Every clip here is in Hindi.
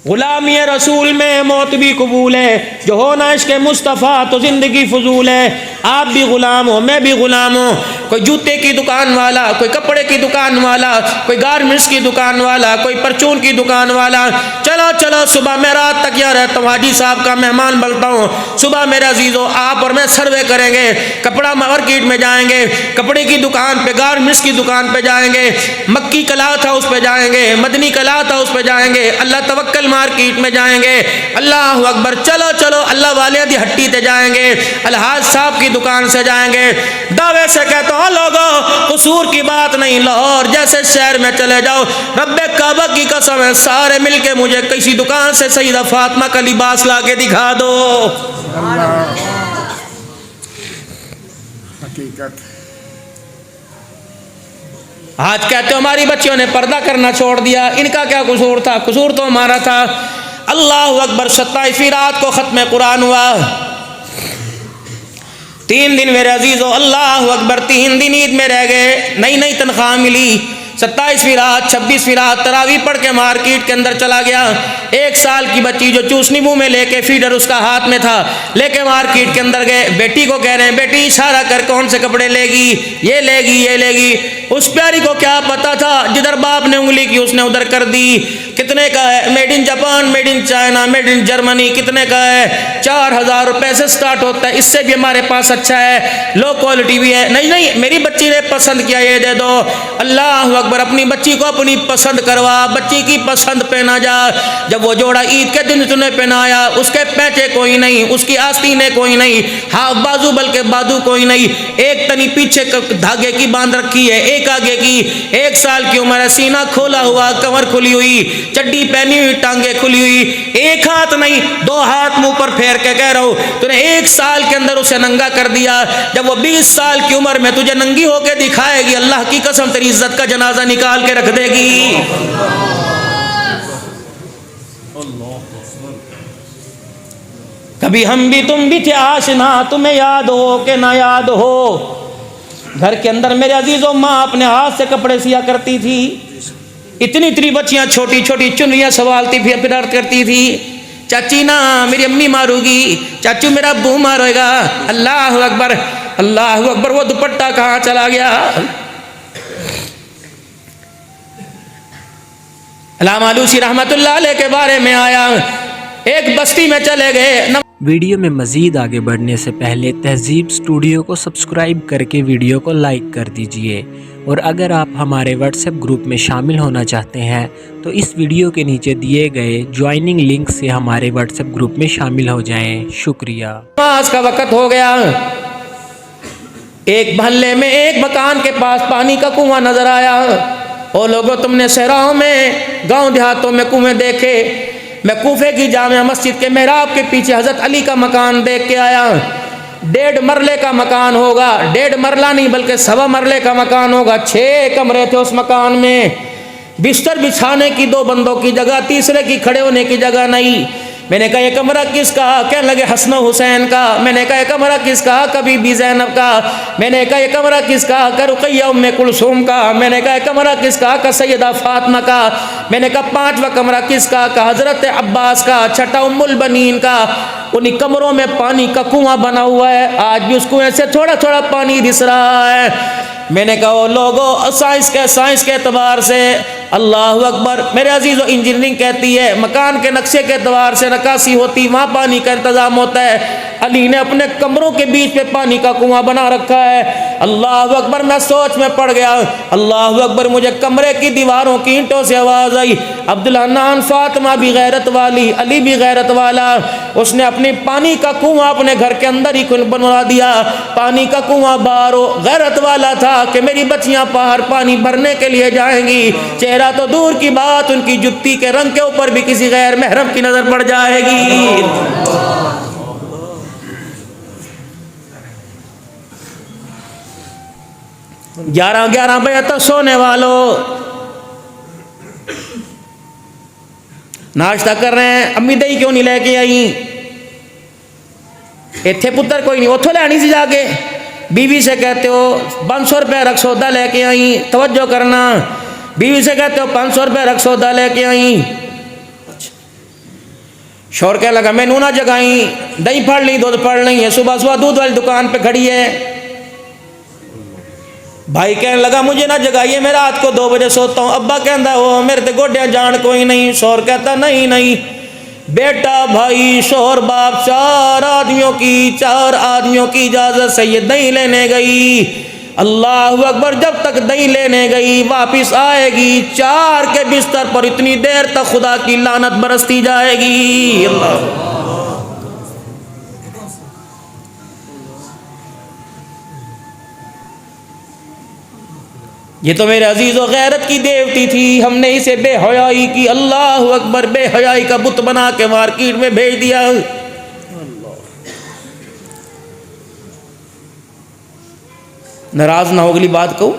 गुलामी रसूल में मौत भी कबूल है, जो हो ना इश्क़ मुस्तफ़ा तो ज़िंदगी फजूल है। आप भी ग़ुलाम हो, मैं भी ग़ुलाम हूँ। कोई जूते की दुकान वाला, कोई कपड़े की दुकान वाला, कोई गारमेंट्स की दुकान वाला, कोई परचून की दुकान वाला। चलो चलो सुबह मैं रात तक यहाँ रहता हूँ, हाजी साहब का मेहमान बनता हूँ। सुबह मेरे अजीज़ों आप और मैं सर्वे करेंगे, कपड़ा मार्केट में जाएंगे, कपड़े की दुकान पे, गारमेंट्स की दुकान पे जाएंगे, मक्की क्लॉथ हाउस पे जाएंगे, मदनी क्लॉथ हाउस पे जाएंगे, अल्लाह तवक्कल मार्केट में जाएंगे। अल्लाह अकबर, चलो चलो अल्लाह वाले दी हट्टी ते जाएंगे, अलहाज साहब की दुकान से जाएंगे। दावे से कहता हूँ लोगों, कसूर की बात नहीं, लाहौर जैसे शहर में चले जाओ, रब्बे काबा की कसम है, सारे मिलके मुझे किसी दुकान से सईदा फातिमा का लिबास ला के दिखा दो। हकीकत। आज कहते हो हमारी बच्चियों ने पर्दा करना छोड़ दिया, इनका क्या कसूर था? कसूर तो हमारा था। अल्लाह अकबर, 27वीं रात को ख़त्म कुरान हुआ। 3 दिन मेरे अजीज़ों, अल्लाह अकबर, 3 दिन ईद में रह गए, नई नई तनख्वाह मिली। 27वीं रात, 26वीं रात तरावी पढ़ के मार्केट के अंदर चला गया। 1 साल की बच्ची जो चूसनी मुंह में लेके फीडर उसका हाथ में था, लेके मार्केट के अंदर गए। बेटी को कह रहे हैं, बेटी इशारा कर कौन से कपड़े लेगी, ये लेगी, ये लेगी। उस प्यारी को क्या पता था, जिधर बाप ने उंगली की उसने उधर कर दी। कितने का है? Made in Japan, made in China, made in Germany. कितने का है? 4000 रुपए से स्टार्ट होता है, इससे भी हमारे पास अच्छा है, लो क्वालिटी भी है। नहीं नहीं, मेरी बच्ची ने पसंद किया, ये दे दो। अल्लाह अकबर, अपनी बच्ची को अपनी पसंद करवा, बच्ची की पसंद पहना जा। जब वो जोड़ा ईद के दिन तूने पहनाया, उसके पैचे कोई नहीं, उसकी आस्तीनें कोई नहीं, हाफ बाजू बल्कि बाजू कोई नहीं, एक तनी पीछे धागे की बांध रखी है, एक आगे की। 1 साल की उम्र है, सीना खोला हुआ, कमर खुली हुई, चड्डी पहनी हुई, टांगे खुली हुई, एक हाथ नहीं 2 हाथ मुंह पर फेर के कह रहा हूं, तूने 1 साल के अंदर उसे नंगा कर दिया। जब वो 20 साल की उम्र में तुझे नंगी होके दिखाएगी, अल्लाह की कसम तेरी इज्जत का जनाजा निकाल के रख देगी। कभी हम भी तुम भी थे आशना, तुम्हें याद हो कि ना याद हो। घर के अंदर मेरे अजीजों, माँ अपने हाथ से कपड़े सिया करती थी। इतनी इतनी बच्चियां छोटी छोटी चुनरियां सवालती फिर करती थी। चाची ना मेरी अम्मी मारूगी, चाचू मेरा अब्बू मारेगा। अल्लाह अकबर, अल्लाह अकबर। वो दुपट्टा कहाँ चला गया? अल्लामा आलूसी रहमतुल्लाह अलैह के बारे में आया, एक बस्ती में चले गए। वीडियो में मज़ीद आगे बढ़ने से पहले तहज़ीब स्टूडियो को सब्सक्राइब करके वीडियो को लाइक कर दीजिए, और अगर आप हमारे व्हाट्सएप ग्रुप में शामिल होना चाहते हैं तो इस वीडियो के नीचे दिए गए ज्वाइनिंग लिंक से हमारे व्हाट्सएप ग्रुप में शामिल हो जाएं। शुक्रिया। नमाज का वक़्त हो गया। एक मोहल्ले में एक मकान के पास पानी का कुआं नजर आया। ओ लोगों, तुमने शहरों में, गांव देहातों में कुएं देखे? मैं कूफे की जामिया मस्जिद के मेहराब के पीछे हज़रत अली का मकान देख के आया। 1.5 मरले का मकान होगा, 1.5 मरला नहीं बल्कि 1.25 मरले का मकान होगा। 6 कमरे थे उस मकान में। बिस्तर बिछाने की 2 बंदों की जगह, तीसरे की खड़े होने की जगह नहीं। मैंने कहा ये कमरा किसका? कहने लगे हसन हुसैन का। मैंने कहा ये कमरा किसका? कभी भी ज़ैनब का। मैंने कहा ये कमरा किसका? का रुक़ैया उम्मे कुलसूम का। मैंने कहा ये कमरा किसका? का सैयदा फातिमा का। मैंने कहा 5वां कमरा किसका? का हज़रत अब्बास का। 6ठा उम्मुल बनीन का। उन्हीं कमरों में पानी का कुआं बना हुआ है, आज भी उस कुएं से थोड़ा थोड़ा पानी रिस रहा है। मैंने कहा लोगों, साइंस के एतबार से अल्लाह अकबर, मेरे अजीज़ों, इंजीनियरिंग कहती है मकान के नक्शे के एतबार से नक्काशी होती, वहाँ पानी का इंतज़ाम होता है। अली ने अपने कमरों के बीच में पानी का कुआं बना रखा है। अल्लाह अकबर, मैं सोच में पड़ गया। अल्लाह अकबर, मुझे कमरे की दीवारों की ईंटों से आवाज़ आई, अब्दुल हन्नान, फातिमा भी गैरत वाली, अली भी गैरत वाला। उसने अपने पानी का कुआं अपने घर के अंदर ही बनवा दिया। पानी का कुआं बाहर गैरत वाला था कि मेरी बच्चियां बाहर पानी भरने के लिए जाएंगी, चेहरा तो दूर की बात, उनकी जुत्ती के रंग के ऊपर भी किसी गैर महरम की नजर पड़ जाएगी। 11 बजे तक सोने वालों, नाश्ता कर रहे हैं, अम्मी दही क्यों नहीं लेके आई? इत्थे पुत्र कोई नहीं, उथों लैनी सी जाके। बीवी से कहते हो 500 रुपये रख सौदा लेके आई, तवज्जो करना। बीवी से कहते हो 500 रुपये रख सौदा लेके आई। शोर कहने लगा मैनू ना जगाई, दही फड़ ली, दूध फड़ ली है, सुबह सुबह दूध वाली दुकान पे खड़ी है। भाई कहने लगा मुझे ना जगाइए, मैं रात को 2 बजे सोता हूँ। अब्बा कहता हो मेरे ते गोड्या जान कोई नहीं। शोर कहता नहीं नहीं बेटा, भाई शोहर बाप 4 आदमियों की इजाजत से ये दही लेने गई। अल्लाह अकबर, जब तक दही लेने गई वापिस आएगी 4 के बिस्तर पर इतनी देर तक खुदा की लानत बरसती जाएगी। अल्लाह ये तो मेरे अजीज़ों गैरत की देवती थी, हमने इसे बेहयाई की, अल्लाह अकबर, बेहयाई का बुत बना के मार्केट में भेज दिया। नाराज ना हो अगली बात कहूँ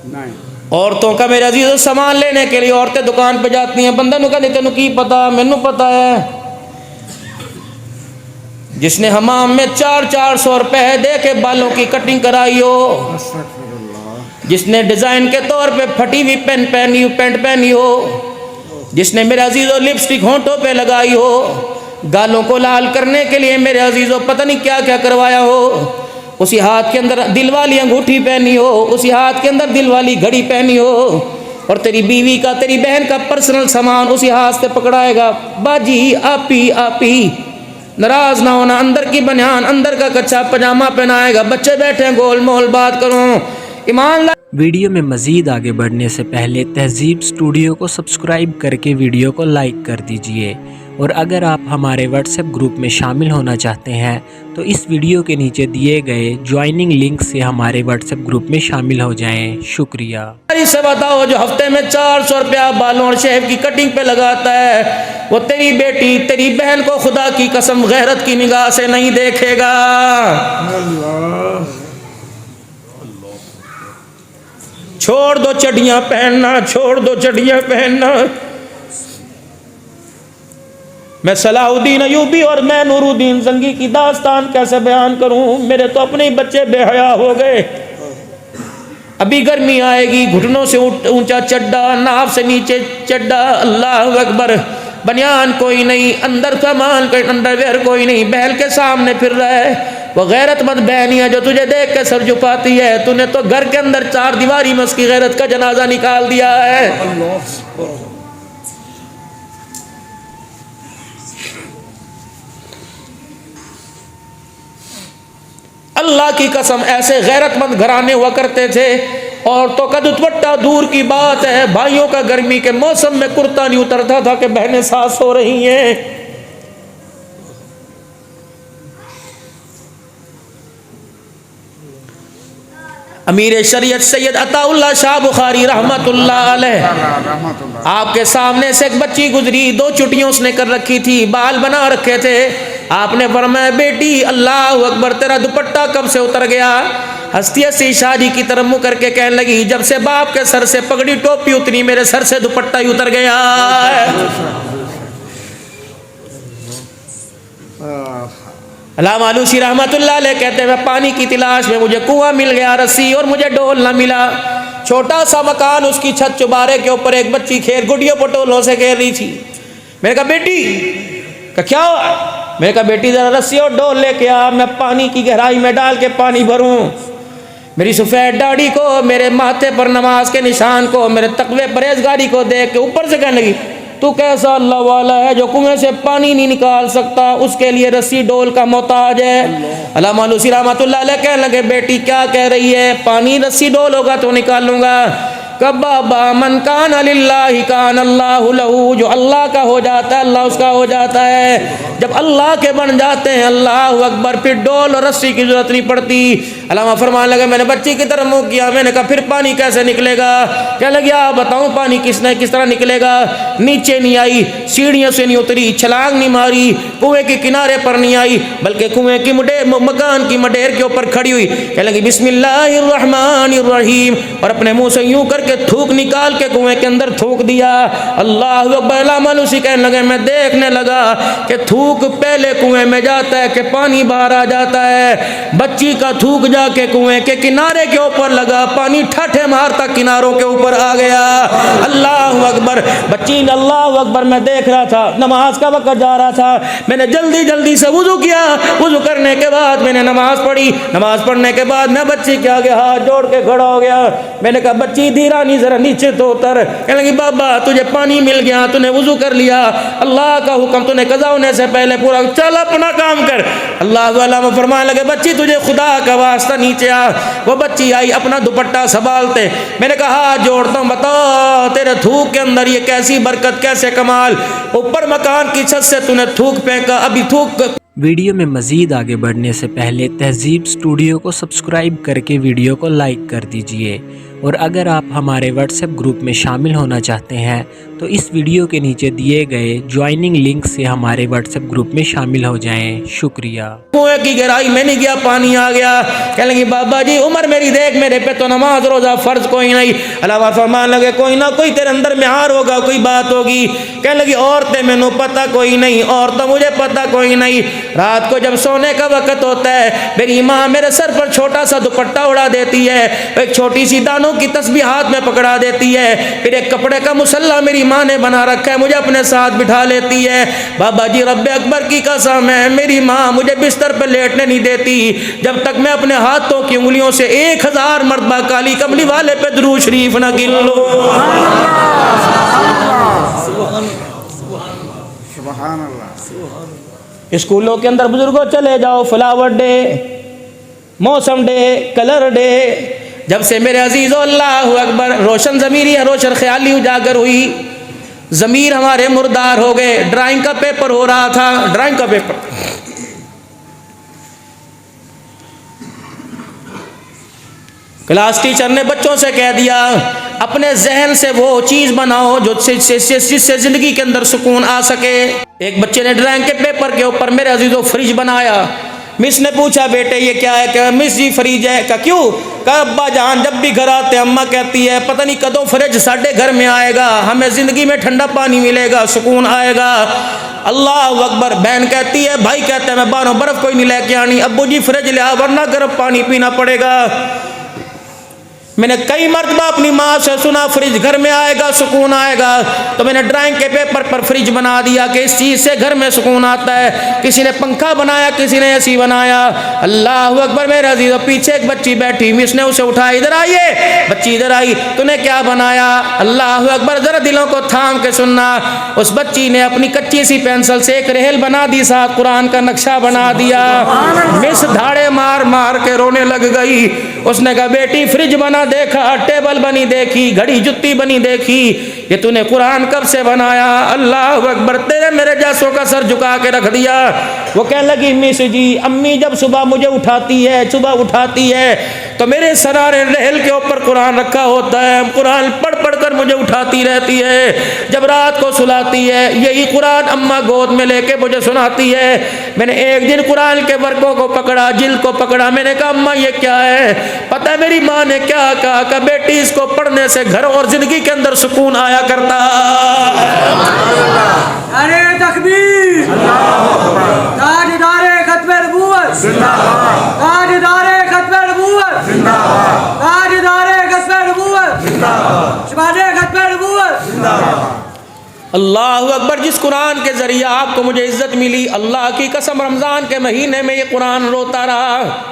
नहीं। औरतों का मेरे अजीज़ों सामान लेने के लिए औरतें दुकान पे जाती हैं, बंदा कहते तेनू की पता, मैनू पता है। जिसने हमाम में 400 रुपए दे के बालों की कटिंग कराई हो, जिसने डिज़ाइन के तौर पे फटी हुई पैंट पहनी हो, जिसने मेरे अजीज़ों लिपस्टिक होंठों पे लगाई हो, गालों को लाल करने के लिए मेरे अजीज़ों पता नहीं क्या क्या करवाया हो, उसी हाथ के अंदर दिल वाली अंगूठी पहनी हो, उसी हाथ के अंदर दिल वाली घड़ी पहनी हो, और तेरी बीवी का, तेरी बहन का पर्सनल सामान उसी हाथ से पकड़ाएगा। बाजी आपी नाराज ना होना, अंदर की बनियान, अंदर का कच्चा पजामा पहनाएगा। बच्चे बैठे हैं गोल मोल, बात करो ईमानदार। वीडियो में मज़ीद आगे बढ़ने से पहले तहज़ीब स्टूडियो को सब्सक्राइब करके वीडियो को लाइक कर दीजिए, और अगर आप हमारे व्हाट्सएप ग्रुप में शामिल होना चाहते हैं तो इस वीडियो के नीचे दिए गए ज्वाइनिंग लिंक से हमारे व्हाट्सएप ग्रुप में शामिल हो जाएं। शुक्रिया। से बताओ जो हफ्ते में 400 रुपया बालों और शेव की कटिंग पे लगाता है, वो तेरी बेटी, तेरी बहन को खुदा की कसम गैरत की निगाह से नहीं देखेगा। छोड़ दो चड्डियां पहनना, छोड़ दो चड्डियां पहनना। मैं सलाहुद्दीन अयूबी और मैं नूरुद्दीन जंगी की दास्तान कैसे बयान करूं, मेरे तो अपने ही बच्चे बेहया हो गए। अभी गर्मी आएगी, घुटनों से ऊंचा चड्डा, नाव से नीचे चड्डा, अल्लाह अकबर, बनियान कोई नहीं, अंदर सामान कोई, अंडरवेयर कोई नहीं, बहल के सामने फिर रहा है। वो गैरतमंद बहनी है जो तुझे देख के सर झुकाती है, तूने तो घर के अंदर 4 दीवारी में उसकी गैरत का जनाजा निकाल दिया है। अल्लाह की कसम ऐसे गैरतमंद घराने हुआ करते थे। औरतों का दुपट्टा दूर की बात है, भाइयों का गर्मी के मौसम में कुर्ता नहीं उतरता था कि बहनें सांस हो रही हैं। अमीर शरीयत सैयद अताउल्लाह शाह बुखारी रहमतुल्लाह अलैह, आपके सामने से एक बच्ची गुजरी, 2 चुटियां उसने कर रखी थी, बाल बना रखे थे। आपने फरमाया बेटी अल्लाह अकबर, तेरा दुपट्टा कब से उतर गया? हस्ती हस्ती शादी की तरफ मुँह करके कहने लगी, जब से बाप के सर से पगड़ी टोपी उतरी मेरे सर से दुपट्टा ही उतर गया है। अल्लामा आलूसी रहमतुल्लाह अलैह कहते हैं मैं पानी की तलाश में, मुझे कुआं मिल गया रस्सी और मुझे डोल ना मिला। छोटा सा मकान, उसकी छत चुबारे के ऊपर एक बच्ची खेल गुडियों पटोलों से खेल रही थी। मैंने कहा बेटी, का क्या हुआ? मैंने कहा बेटी जरा रस्सी और डोल लेके आ, मैं पानी की गहराई में डाल के पानी भरूं। मेरी सफ़ेद दाढ़ी को, मेरे माथे पर नमाज के निशान को, मेरे तकवे परहेजगारी को देख के ऊपर से कहने लगी, तू कैसा अल्लाह वाला है जो कुएं से पानी नहीं निकाल सकता, उसके लिए रस्सी डोल का मोहताज है। अल्लामा आलूसी रहमतुल्लाह अलैह कहने लगे बेटी क्या कह रही है? पानी रस्सी डोल होगा तो निकालूंगा। कब्बा मन कान लिल्लाहि कान अल्लाहु लहू, जो अल्लाह का हो जाता है अल्लाह उसका हो जाता है। जब अल्लाह के बन जाते हैं अल्लाह अकबर, फिर डोल और रस्सी की जरूरत नहीं पड़ती। अल्लामा फरमाने लगे मैंने बच्ची की तरफ मुँह किया, मैंने कहा फिर पानी कैसे निकलेगा? क्या लगे आप बताऊँ पानी किस तरह निकलेगा? नीचे नहीं आई, सीढ़ियों से नहीं उतरी, छलांग नहीं मारी, कुएं के किनारे पर नहीं आई, बल्कि कुएं की मकान की मडेर के ऊपर खड़ी हुई। क्या लगी बिस्मिल्लाहिर्रहमानिर्रहीम, और अपने मुँह से यूँ करके के थूक निकाल के कुएं के अंदर थूक दिया। अल्लाह अकबर। मानुसी कहने लगे मैं देखने लगा कि थूक पहले कुएं में जाता है कि पानी बाहर आ जाता है। बच्ची का थूक जाके कुएं के किनारे के ऊपर लगा, पानी ठाठे मारता किनारों के ऊपर आ गया। अल्लाह अकबर। बच्ची अल्लाह अकबर। मैं देख रहा था, नमाज का वक्त जा रहा था, मैंने जल्दी जल्दी से वुजू किया। वुजू करने के बाद मैंने नमाज पढ़ी। नमाज पढ़ने के बाद मैं बच्ची के आगे हाथ जोड़ के खड़ा हो गया। मैंने कहा बच्ची धीरा नहीं, जरा नीचे तो उतर। कहने लगी बाबा तुझे पानी मिल गया, तूने वुजू कर लिया, अल्लाह का हुक्म तूने कज़ा होने से पहले पूरा, चल अपना काम कर। अल्लाह वाला फरमाने लगे बच्ची तुझे खुदा का वास्ता नीचे आ। वो बच्ची आई अपना दुपट्टा संभालते। मैंने कहा हाथ जोड़ता हूँ, बता तेरे थूक के अंदर ये कैसी बरकत, कैसे कमाल। ऊपर मकान की छत से तूने थूक फेंका, अभी थूक। वीडियो में मज़ीद आगे बढ़ने से पहले तहज़ीब स्टूडियो को सब्सक्राइब करके वीडियो को लाइक कर दीजिए। और अगर आप हमारे व्हाट्सएप ग्रुप में शामिल होना चाहते हैं तो इस वीडियो के नीचे दिए गए ज्वाइनिंग लिंक से हमारे व्हाट्सएप ग्रुप में शामिल हो जाएं। शुक्रिया। कुएं की गहराई में नहीं गया, पानी आ गया। कहने लगी बाबा जी उम्र मेरी देख, मेरे पे तो नमाज रोजा फर्ज कोई नहीं। अल्लाह फरमान लगे कोई ना कोई तेरे अंदर में हार होगा, कोई बात होगी। कहने लगी औरतें मैनू पता कोई नहीं, और तो मुझे पता कोई नहीं। रात को जब सोने का वक्त होता है मेरी माँ मेरे सर पर छोटा सा दुपट्टा उड़ा देती है, एक छोटी सी दानों की तस्बीह हाथ में पकड़ा देती है, फिर एक कपड़े का मुसल्ला मेरी माँ ने बना रखा है, मुझे अपने साथ बिठा लेती है। बाबा जी रब्बे अकबर की कसम है मेरी माँ मुझे बिस्तर पर लेटने नहीं देती जब तक मैं अपने हाथों की उंगलियों से 1000 मरतबा काली कमली वाले पे दुरूद शरीफ न गिन लूं। स्कूलों के अंदर बुजुर्गों चले जाओ, फ्लावर डे, मौसम डे, कलर डे, जब से मेरे अजीज़ो अल्लाह अकबर रोशन ज़मीरी या रोशन ख्याली उजागर हुई, ज़मीर हमारे मुर्दार हो गए। ड्राइंग का पेपर हो रहा था, ड्राइंग का पेपर, क्लास टीचर ने बच्चों से कह दिया अपने जहन से वो चीज़ बनाओ जो जिससे ज़िंदगी के अंदर सुकून आ सके। एक बच्चे ने ड्राइंग के पेपर के ऊपर मेरे अजीज़ो फ्रिज बनाया। मिस ने पूछा बेटे ये क्या है? क्या मिस जी फ्रिज है। का क्यों? का अब्बा जान जब भी घर आते अम्मा कहती है पता नहीं कदों फ्रिज साढ़े घर में आएगा, हमें ज़िंदगी में ठंडा पानी मिलेगा, सुकून आएगा। अल्लाह अकबर। बहन कहती है, भाई कहते हैं मैं बाहरों बर्फ़ कोई नहीं लेके आनी, अब्बू जी फ्रिज ले आ वरना गर्म पानी पीना पड़ेगा। मैंने कई मरतबा अपनी माँ से सुना फ्रिज घर में आएगा, सुकून आएगा, तो मैंने ड्राइंग के पेपर पर फ्रिज बना दिया कि इस चीज़ से घर में सुकून आता है। किसी ने पंखा बनाया, किसी ने एसी बनाया। अल्लाह अकबर। मेरे अजीज़ों पीछे एक बच्ची बैठी, मिस ने उसे उठाया, इधर आइए। बच्ची इधर आई, तूने क्या बनाया? अल्लाह अकबर। ज़रा दिलों को थाम के सुनना। उस बच्ची ने अपनी कच्ची सी पेंसिल से एक रेल बना दी, साथ कुरान का नक्शा बना दिया। मिस धाड़े मार मार के रोने लग गई। उसने कहा बेटी फ्रिज बना देखा, टेबल बनी देखी, घड़ी जुत्ती बनी देखी, ये तूने कुरान कब से बनाया? अल्लाह अकबर। तेरे मेरे जैसों का सर झुका के रख दिया। वो कहने लगी मिस जी अम्मी जब सुबह मुझे उठाती है तो मेरे सरारे रेल के ऊपर कुरान रखा होता है, कुरान पढ़ पढ़ कर मुझे उठाती रहती है। जब रात को सुलाती है यही कुरान अम्मा गोद में लेके मुझे सुनाती है। मैंने एक दिन कुरान के वर्गों को पकड़ा, जिल्द को पकड़ा, मैंने कहा अम्मा ये क्या है? पता है मेरी माँ ने क्या कहा? कि बेटी इसको पढ़ने से घर और जिंदगी के अंदर सुकून आया करता। अरे तकबीर, ताजदारे खत्मे नबूवत जिंदाबाद, ताजदारे खत्मे नबूवत जिंदाबाद, ताजदारे खत्मे नबूवत जिंदाबाद, शहजादे खत्मे नबूवत जिंदाबाद। अल्लाह अकबर। जिस कुरान के जरिए आपको मुझे इज्जत मिली, अल्लाह की कसम रमज़ान के महीने में ये कुरान रोता रहा।